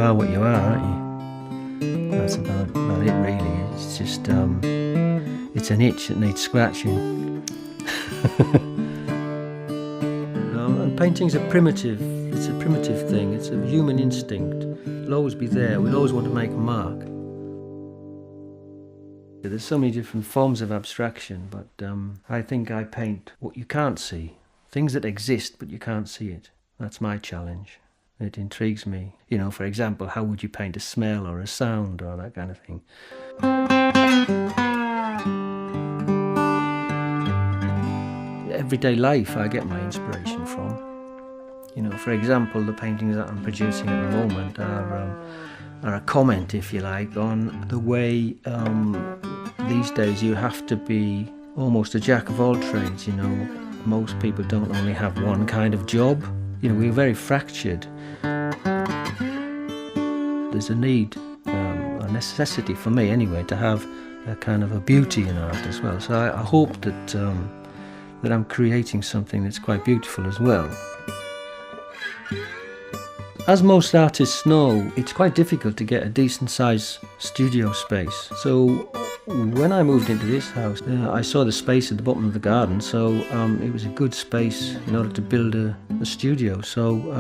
are what you are, aren't you? That's about it really. It's just, it's an itch that needs scratching. And painting's it's a primitive thing, it's a human instinct. It'll always be there, we'll always want to make a mark. There's so many different forms of abstraction, but I think I paint what you can't see. Things that exist, but you can't see it. That's my challenge. It intrigues me. You know, for example, how would you paint a smell or a sound or that kind of thing? Everyday life I get my inspiration from. You know, for example, the paintings that I'm producing at the moment are a comment, if you like, on the way these days you have to be almost a jack of all trades, you know. Most people don't only have one kind of job. You know, we're very fractured. There's a need, a necessity for me anyway, to have a kind of a beauty in art as well. So I hope that that I'm creating something that's quite beautiful as well. As most artists know, it's quite difficult to get a decent sized studio space. So when I moved into this house, I saw the space at the bottom of the garden, so it was a good space in order to build a studio. So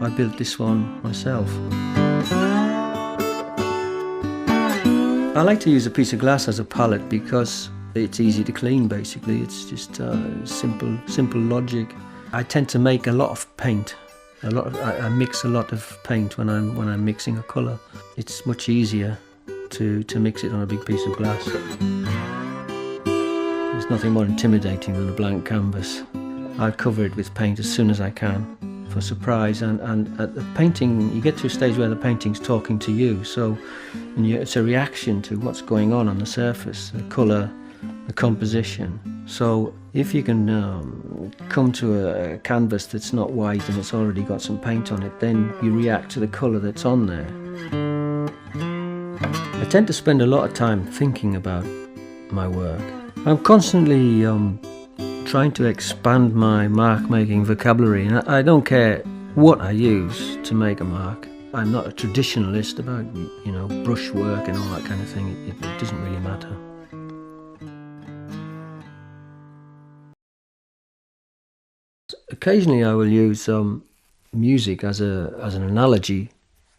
I built this one myself. I like to use a piece of glass as a palette because it's easy to clean, basically. It's just simple logic. I tend to make a lot of paint. I mix a lot of paint when I'm mixing a colour. It's much easier to mix it on a big piece of glass. There's nothing more intimidating than a blank canvas. I cover it with paint as soon as I can for surprise, and at the painting you get to a stage where the painting's talking to you, so it's a reaction to what's going on the surface, the colour, the composition. So if you can come to a canvas that's not white and it's already got some paint on it, then you react to the colour that's on there. I tend to spend a lot of time thinking about my work. I'm constantly trying to expand my mark-making vocabulary, and I don't care what I use to make a mark. I'm not a traditionalist about, you know, brushwork and all that kind of thing. It doesn't really matter. Occasionally I will use music as an analogy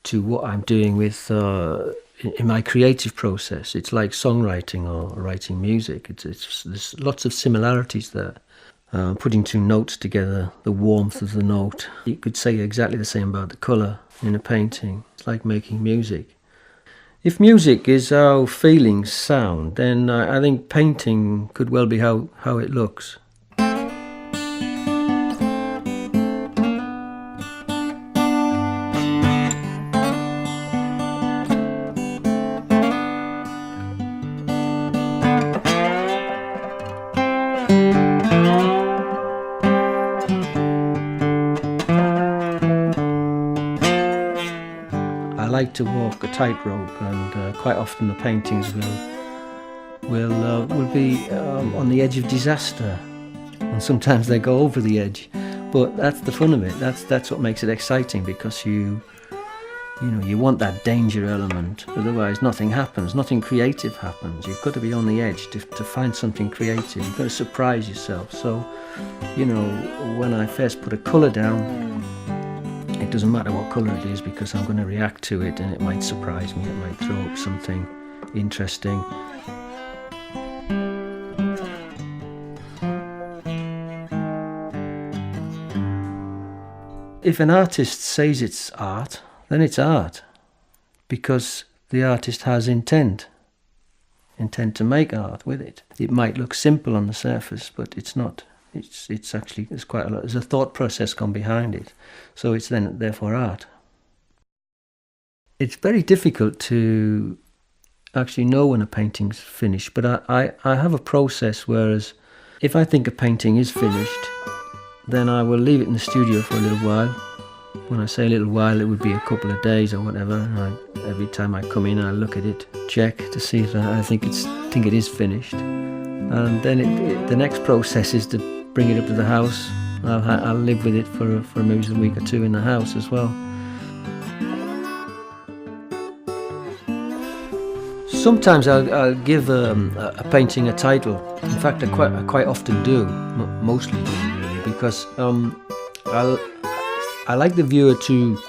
to what I'm doing with in my creative process. It's like songwriting or writing music. There's lots of similarities there. Putting two notes together, the warmth of the note. You could say exactly the same about the colour in a painting. It's like making music. If music is how feelings sound, then I think painting could well be how it looks. I like to walk a tightrope, and quite often the paintings will be on the edge of disaster, and sometimes they go over the edge. But that's the fun of it. That's what makes it exciting, because you want that danger element. Otherwise, nothing happens. Nothing creative happens. You've got to be on the edge to find something creative. You've got to surprise yourself. So, you know, when I first put a colour down, it doesn't matter what colour it is, because I'm going to react to it, and it might surprise me. It might throw up something interesting. If an artist says it's art, then it's art, because the artist has intent to make art with it. It might look simple on the surface, but it's not. It's actually, there's quite a lot. There's a thought process gone behind it, so it's then therefore art. It's very difficult to actually know when a painting's finished, but I have a process. Whereas if I think a painting is finished, then I will leave it in the studio for a little while. When I say a little while, it would be a couple of days or whatever. Every time I come in, I look at it, check to see if I think it is finished, and then the next process is to bring it up to the house. I'll live with it for maybe a week or two in the house as well. Sometimes I'll give a painting a title. In fact, I quite often do, mostly do really, because I like the viewer to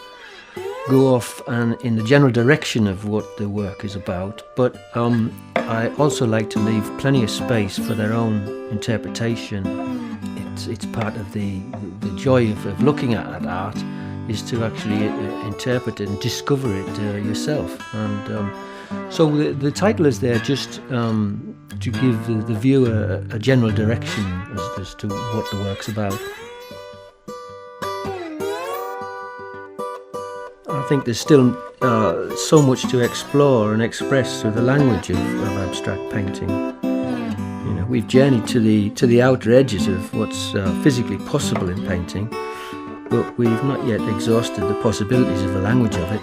go off and in the general direction of what the work is about, but I also like to leave plenty of space for their own interpretation. It's part of the joy of looking at art, is to actually interpret it and discover it yourself. And so the title is there just to give the viewer a general direction as to what the work's about. I think there's still so much to explore and express through the language of abstract painting. You know, we've journeyed to the outer edges of what's physically possible in painting, but we've not yet exhausted the possibilities of the language of it.